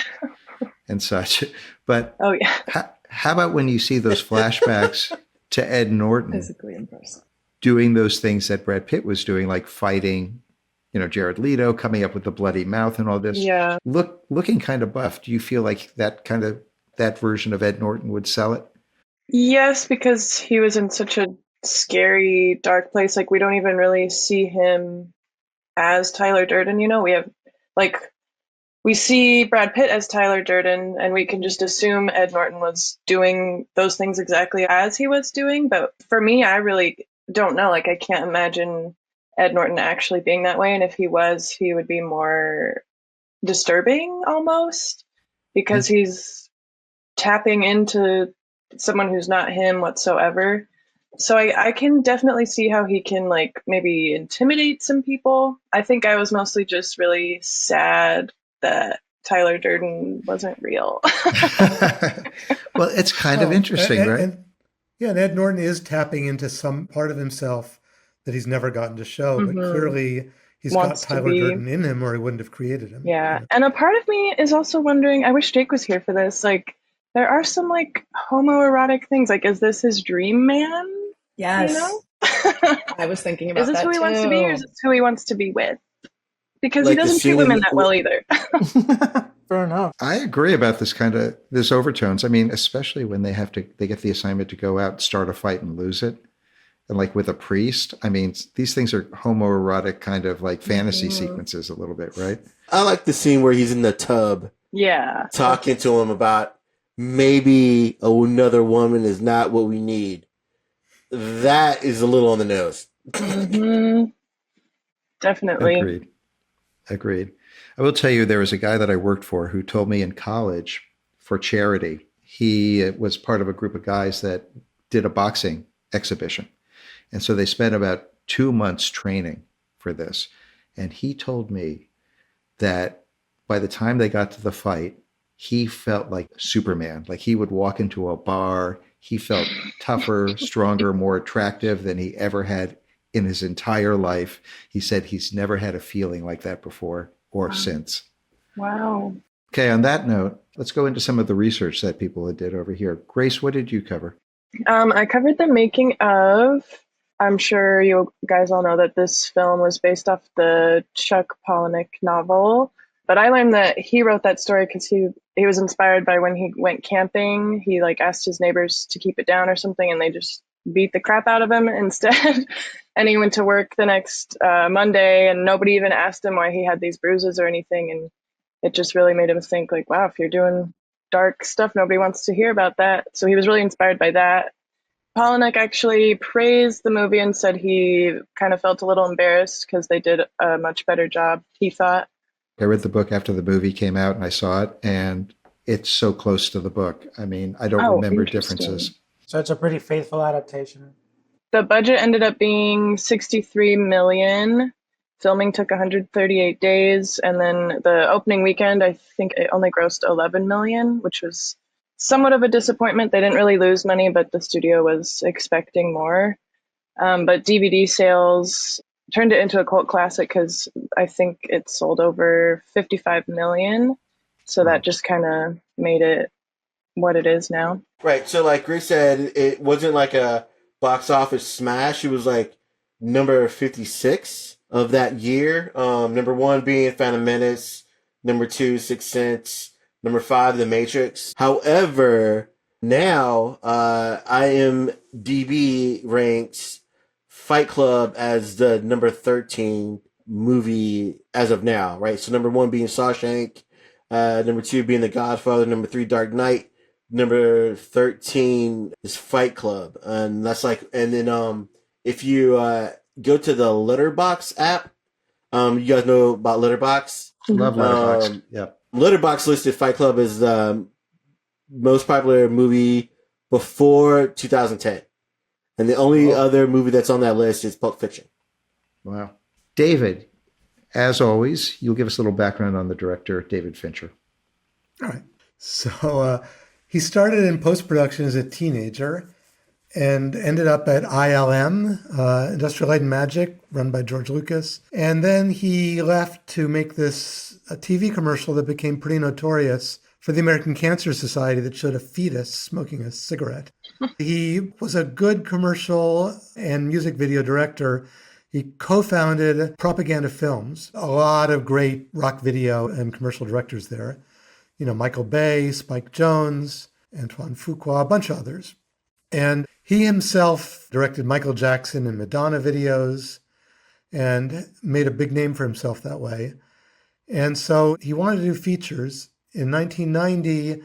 B: and such. But
E: Oh yeah,
B: how about when you see those flashbacks to Ed Norton
D: Physically impressive.
B: doing those things that Brad Pitt was doing, like fighting, you know, Jared Leto, coming up with the bloody mouth and all this.
E: yeah.
B: Looking kind of buff. Do you feel like that version of Ed Norton would sell it?
E: Yes, because he was in such a scary, dark place. Like we don't even really see him as Tyler Durden. You know, we see Brad Pitt as Tyler Durden, and we can just assume Ed Norton was doing those things exactly as he was doing. But for me, I really don't know. Like I can't imagine Ed Norton actually being that way. And if he was, he would be more disturbing almost because he's tapping into someone who's not him whatsoever. So I can definitely see how he can like maybe intimidate some people. I think I was mostly just really sad that Tyler Durden wasn't real.
B: Well, it's kind of interesting, right?
C: And Ed Norton is tapping into some part of himself that he's never gotten to show, but clearly he's
E: Wants
C: got
E: to
C: Tyler
E: be.
C: Durden in him or he wouldn't have created him.
E: Yeah. And a part of me is also wondering, I wish Jake was here for this. Like, there are some like homoerotic things. Like, is this his dream man?
D: Yes.
E: You know?
D: I was thinking about
E: Is this
D: that
E: who he wants to be, or is
D: too.
E: this who he wants to be with? Because
F: Like
E: he
F: the
E: doesn't treat
F: scene
E: women
F: in-
E: that well either.
A: Fair enough.
B: I agree about this overtones. I mean, especially when they get the assignment to go out, start a fight and lose it. And like with a priest, I mean, these things are homoerotic kind of like fantasy sequences a little bit, right?
F: I like the scene where he's in the tub
E: Yeah.
F: talking to him about maybe another woman is not what we need. That is a little on the nose.
E: Mm-hmm. Definitely.
B: Agreed. I will tell you, there was a guy that I worked for who told me in college for charity, he was part of a group of guys that did a boxing exhibition. And so they spent about 2 months training for this. And he told me that by the time they got to the fight, he felt like Superman. Like he would walk into a bar. He felt tougher, stronger, more attractive than he ever had in his entire life. He said he's never had a feeling like that before or since.
E: Wow.
B: Okay, on that note, let's go into some of the research that people did over here. Grace, what did you cover?
E: I covered the making of. I'm sure you guys all know that this film was based off the Chuck Palahniuk novel, but I learned that he wrote that story because he was inspired by when he went camping. He like asked his neighbors to keep it down or something, and they just beat the crap out of him instead. And he went to work the next Monday, and nobody even asked him why he had these bruises or anything. And it just really made him think like, wow, if you're doing dark stuff, nobody wants to hear about that. So he was really inspired by that. Palahniuk actually praised the movie and said he kind of felt a little embarrassed because they did a much better job, he thought.
B: I read the book after the movie came out and I saw it, and it's so close to the book. I mean, I don't remember differences.
A: So it's a pretty faithful adaptation.
E: The budget ended up being $63 million. Filming took 138 days, and then the opening weekend, I think it only grossed $11 million, which was somewhat of a disappointment. They didn't really lose money, but the studio was expecting more. But DVD sales turned it into a cult classic because I think it sold over 55 million. So that just kind of made it what it is now.
F: Right. So, like Grace said, it wasn't like a box office smash. It was like number 56 of that year. Number one being Phantom Menace. Number two, Sixth Sense. Number five, The Matrix. However, now IMDb ranks Fight Club as the number 13 movie as of now, right? So number one being Shawshank, number two being The Godfather, number three, Dark Knight, number 13 is Fight Club. And that's like, and then if you go to the Letterbox app, you guys know about Letterbox?
B: Love Letterboxd. Yep.
F: Letterbox listed Fight Club as the most popular movie before 2010. And the only other movie that's on that list is Pulp Fiction.
B: Wow. David, as always, you'll give us a little background on the director, David Fincher.
C: All right. So he started in post-production as a teenager and ended up at ILM, Industrial Light and Magic, run by George Lucas. And then he left to make this a TV commercial that became pretty notorious for the American Cancer Society that showed a fetus smoking a cigarette. He was a good commercial and music video director. He co-founded Propaganda Films, a lot of great rock video and commercial directors there. You know, Michael Bay, Spike Jonze, Antoine Fuqua, a bunch of others. And he himself directed Michael Jackson and Madonna videos and made a big name for himself that way. And so he wanted to do features. In 1990,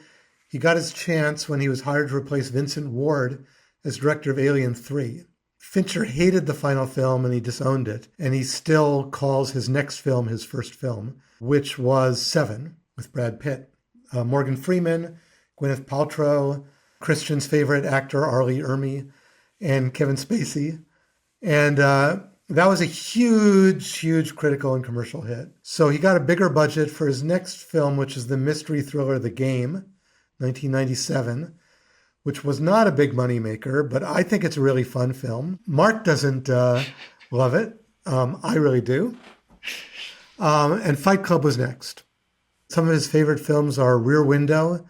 C: he got his chance when he was hired to replace Vincent Ward as director of Alien 3. Fincher hated the final film and he disowned it. And he still calls his next film his first film, which was Seven with Brad Pitt. Morgan Freeman, Gwyneth Paltrow, Christian's favorite actor, Arlie Ermy, and Kevin Spacey. And that was a huge critical and commercial hit. So he got a bigger budget for his next film, which is the mystery thriller The Game, 1997, which was not a big moneymaker, but I think it's a really fun film. Mark doesn't love it. I really do. And Fight Club was next. Some of his favorite films are Rear Window,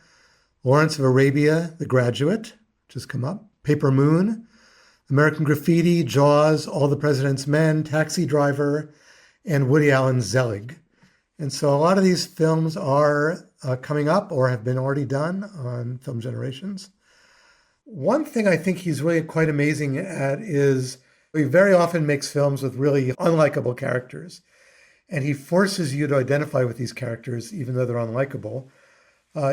C: Lawrence of Arabia, The Graduate, which has come up, Paper Moon, American Graffiti, Jaws, All the President's Men, Taxi Driver, and Woody Allen's Zelig. And so a lot of these films are coming up or have been already done on Film Generations. One thing I think he's really quite amazing at is he very often makes films with really unlikable characters. And he forces you to identify with these characters, even though they're unlikable,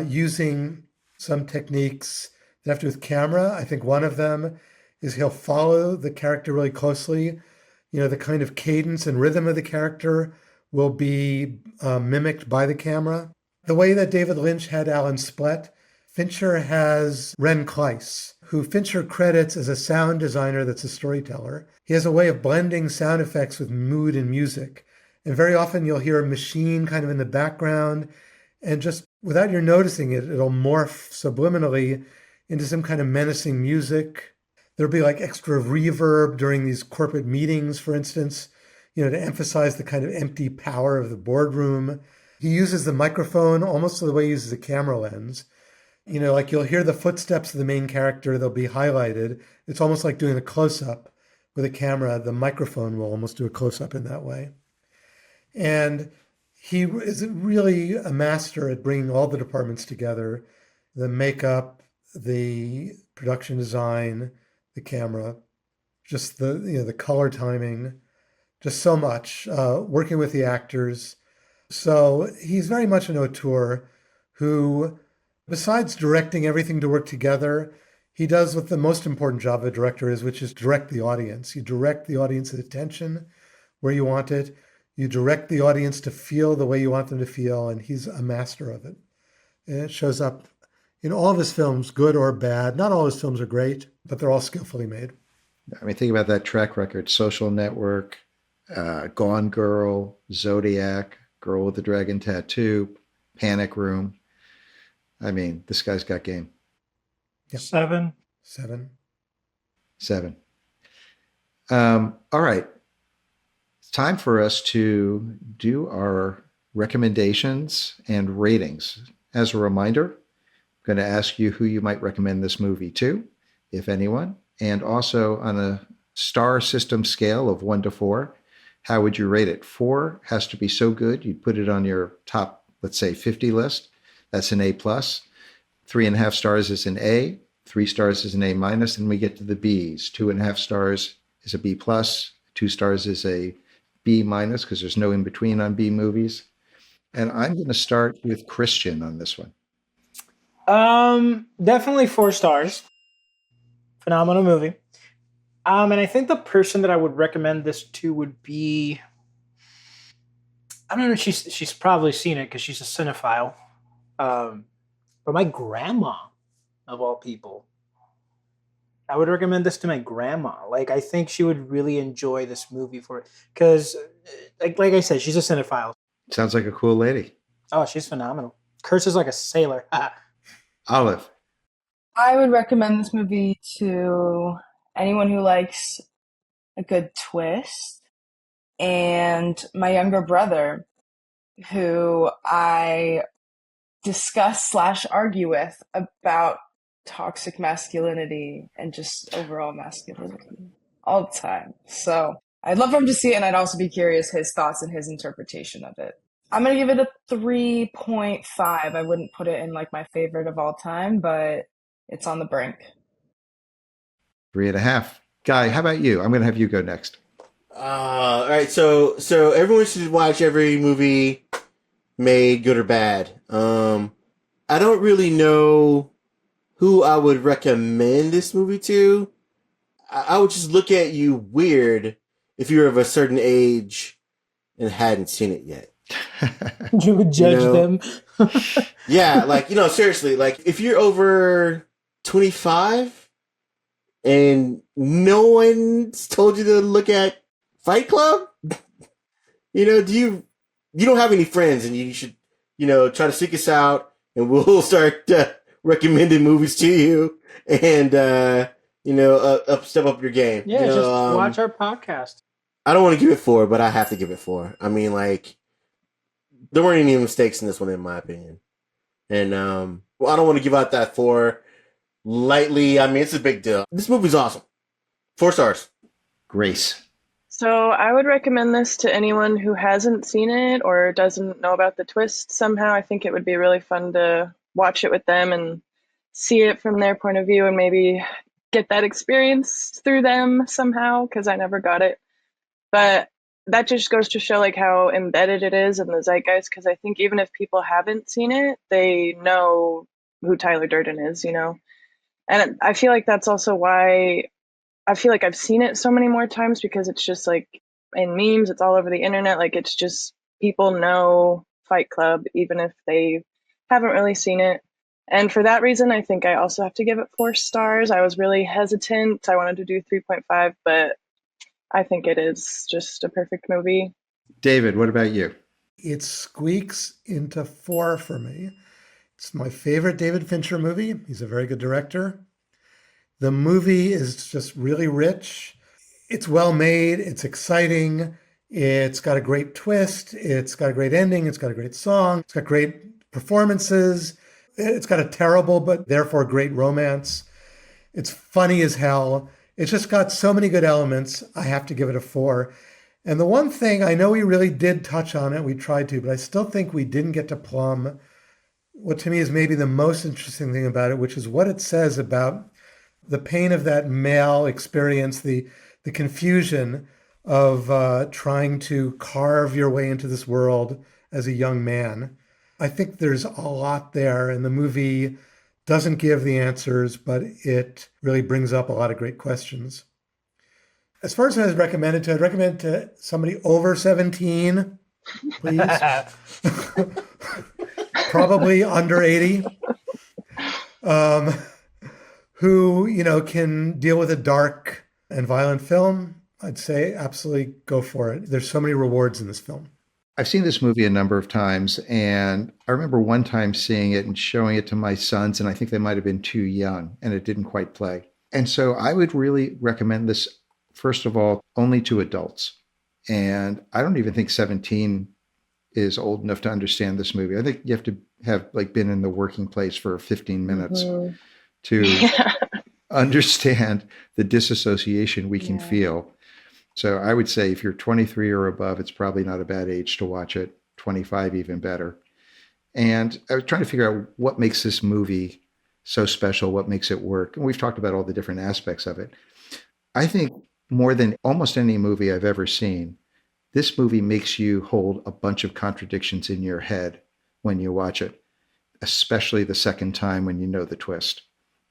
C: using some techniques that have to do with camera. I think one of them is he'll follow the character really closely. You know, the kind of cadence and rhythm of the character will be mimicked by the camera. The way that David Lynch had Alan Splett, Fincher has Ren Kleiss, who Fincher credits as a sound designer that's a storyteller. He has a way of blending sound effects with mood and music. And very often you'll hear a machine kind of in the background, and just without you noticing it, it'll morph subliminally into some kind of menacing music. There'll be like extra reverb during these corporate meetings, for instance, you know, to emphasize the kind of empty power of the boardroom. He uses the microphone almost the way he uses a camera lens. You know, like you'll hear the footsteps of the main character, they'll be highlighted. It's almost like doing a close-up with a camera. The microphone will almost do a close-up in that way. And he is really a master at bringing all the departments together, the makeup, the production design, the camera, just the color timing, just so much, working with the actors. So he's very much an auteur who, besides directing everything to work together, he does what the most important job of a director is, which is direct the audience. You direct the audience's attention where you want it. You direct the audience to feel the way you want them to feel, and he's a master of it. And it shows up in all of his films, good or bad. Not all his films are great, but they're all skillfully made.
B: I mean, think about that track record: Social Network, Gone Girl, Zodiac, Girl with the Dragon Tattoo, Panic Room. I mean, this guy's got game.
C: Yep.
A: Seven.
B: All right. It's time for us to do our recommendations and ratings. As a reminder, I'm going to ask you who you might recommend this movie to, if anyone, and also on a star system scale of 1 to 4, how would you rate it? 4 has to be so good you'd put it on your top, let's say, 50 list. That's an A plus. 3.5 stars is an A. 3 stars is an A minus. And we get to the Bs. 2.5 stars is a B plus. 2 stars is a B minus because there's no in between on B movies. And I'm going to start with Christian on this one.
A: Definitely 4 stars. Phenomenal movie. And I think the person that I would recommend this to would be, I don't know, she's probably seen it because she's a cinephile. But my grandma, of all people, I would recommend this to my grandma. Like, I think she would really enjoy this movie for it because, like I said, she's a cinephile.
B: Sounds like a cool lady.
A: Oh, she's phenomenal. Curses like a sailor.
B: Olive.
D: I would recommend this movie to anyone who likes a good twist, and my younger brother, who I discuss / argue with about toxic masculinity and just overall masculinity all the time. So I'd love for him to see it, and I'd also be curious his thoughts and his interpretation of it. I'm going to give it a 3.5. I wouldn't put it in like my favorite of all time, but it's on the brink.
B: 3.5. Guy, how about you? I'm going to have you go next.
F: All right. So everyone should watch every movie made, good or bad. I don't really know who I would recommend this movie to. I would just look at you weird if you're of a certain age and hadn't seen it yet.
A: You would judge them.
F: Yeah, like, seriously, like if you're over 25 and no one's told you to look at Fight Club, you don't have any friends, and you should, try to seek us out, and we'll start recommending movies to you, and step up your game.
A: Yeah, just watch our podcast.
F: I don't want to give it 4, but I have to give it 4. I mean, like, there weren't any mistakes in this one, in my opinion. And I don't want to give out that 4 lightly. I mean, it's a big deal. This movie's awesome. 4 stars.
B: Grace.
E: So I would recommend this to anyone who hasn't seen it or doesn't know about the twist somehow. I think it would be really fun to watch it with them and see it from their point of view and maybe get that experience through them somehow, because I never got it. But that just goes to show like how embedded it is in the zeitgeist, because I think even if people haven't seen it, they know who Tyler Durden is, And I feel like that's also why I feel like I've seen it so many more times, because it's just like in memes, it's all over the internet. Like, it's just people know Fight Club, even if they haven't really seen it. And for that reason, I think I also have to give it 4 stars. I was really hesitant. I wanted to do 3.5, but I think it is just a perfect movie.
B: David, what about you?
C: It squeaks into 4 for me. It's my favorite David Fincher movie. He's a very good director. The movie is just really rich. It's well made. It's exciting. It's got a great twist. It's got a great ending. It's got a great song. It's got great performances. It's got a terrible but therefore great romance. It's funny as hell. It's just got so many good elements. I have to give it a 4. And the one thing, I know we really did touch on it, we tried to, but I still think we didn't get to plumb what to me is maybe the most interesting thing about it, which is what it says about the pain of that male experience, the confusion of trying to carve your way into this world as a young man. I think there's a lot there, and the movie doesn't give the answers, but it really brings up a lot of great questions. As far as I'd recommend it to somebody over 17, please. Probably under 80. Who, can deal with a dark and violent film. I'd say absolutely go for it. There's so many rewards in this film.
B: I've seen this movie a number of times, and I remember one time seeing it and showing it to my sons, and I think they might have been too young, and it didn't quite play. And so I would really recommend this, first of all, only to adults. And I don't even think 17 is old enough to understand this movie. I think you have to have like been in the working place for 15 minutes to understand the disassociation we can feel. So I would say if you're 23 or above, it's probably not a bad age to watch it. 25, even better. And I was trying to figure out what makes this movie so special, what makes it work. And we've talked about all the different aspects of it. I think more than almost any movie I've ever seen, this movie makes you hold a bunch of contradictions in your head when you watch it, especially the second time when you know the twist.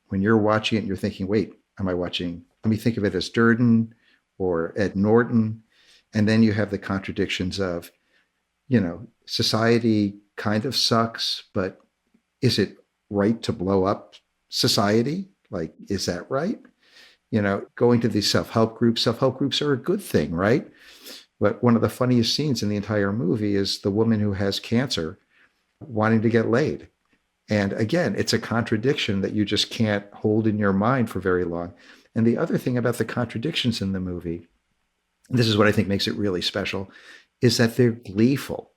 B: When you're watching it, you're thinking, wait, am I watching? Let me think of it as Durden or Ed Norton. And then you have the contradictions of, you know, society kind of sucks, but is it right to blow up society? Like, is that right? You know, going to these self-help groups are a good thing, right? But one of the funniest scenes in the entire movie is the woman who has cancer wanting to get laid. And again, it's a contradiction that you just can't hold in your mind for very long. And the other thing about the contradictions in the movie, and this is what I think makes it really special, is that they're gleeful.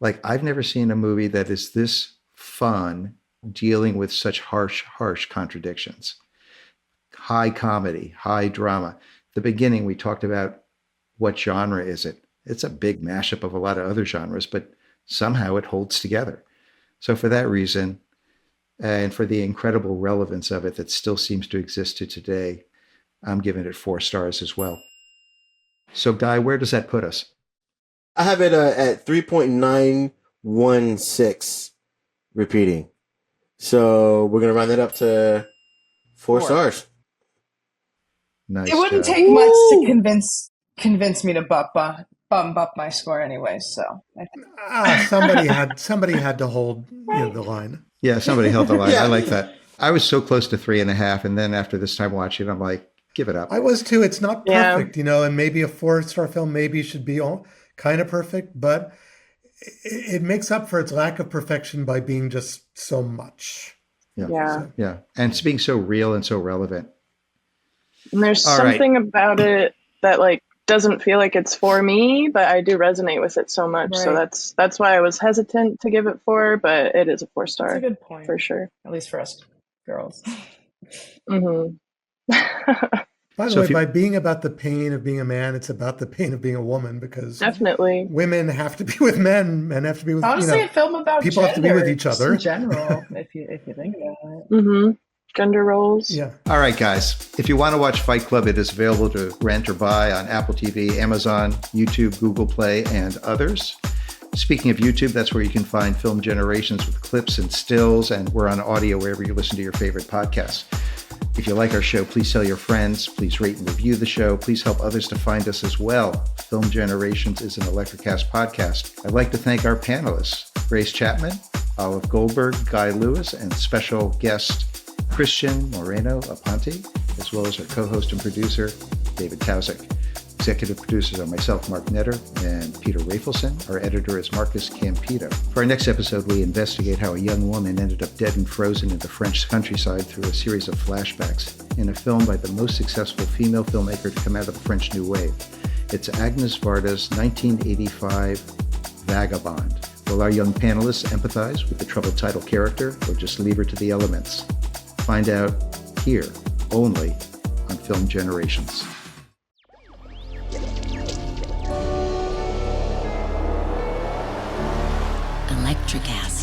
B: Like, I've never seen a movie that is this fun dealing with such harsh contradictions. High comedy, high drama. The beginning, we talked about what genre is it? It's a big mashup of a lot of other genres, but somehow it holds together. So for that reason, and for the incredible relevance of it that still seems to exist to today, I'm giving it 4 stars as well. So Guy, where does that put us?
F: I have it at 3.916 repeating. So we're going to round that up to 4 stars.
B: Nice.
D: It wouldn't take much to convince me to bump up my score anyway. So I think
C: somebody had to hold the line.
B: Yeah, somebody held the line.
F: Yeah.
B: I like that. I was so close to 3.5, and then after this time watching, I'm like, give it up.
C: I was too. It's not perfect, and maybe a 4-star film maybe should be all kind of perfect, but it makes up for its lack of perfection by being just so much.
B: Yeah. And it's being so real and so relevant.
E: And there's something about it that like doesn't feel like it's for me, but I do resonate with it so much.
D: Right.
E: So that's why I was hesitant to give it 4, but it is a 4-star.
D: That's a good point.
E: For sure.
D: At least for us girls.
E: Mm-hmm.
C: By the way, by being about the pain of being a man, it's about the pain of being a woman, because
E: definitely
C: women have to be with men, men have to be with
D: honestly a film about
C: people have to be with each other
D: in general. if you think about it.
E: Mm-hmm. Gender roles.
C: Yeah.
B: All right, guys. If you want to watch Fight Club, it is available to rent or buy on Apple TV, Amazon, YouTube, Google Play, and others. Speaking of YouTube, that's where you can find Film Generations with clips and stills, and we're on audio wherever you listen to your favorite podcasts. If you like our show, please tell your friends. Please rate and review the show. Please help others to find us as well. Film Generations is an Electrocast podcast. I'd like to thank our panelists, Grace Chapman, Olive Goldberg, Guy Lewis, and special guest Christian Moreno Aponte, as well as our co-host and producer, David Tauzik. Executive producers are myself, Mark Netter, and Peter Rafelson. Our editor is Marcus Campito. For our next episode, we investigate how a young woman ended up dead and frozen in the French countryside through a series of flashbacks in a film by the most successful female filmmaker to come out of the French New Wave. It's Agnes Varda's 1985 Vagabond. Will our young panelists empathize with the troubled title character, or just leave her to the elements? Find out here, only on Film Generations.
G: Electrocast.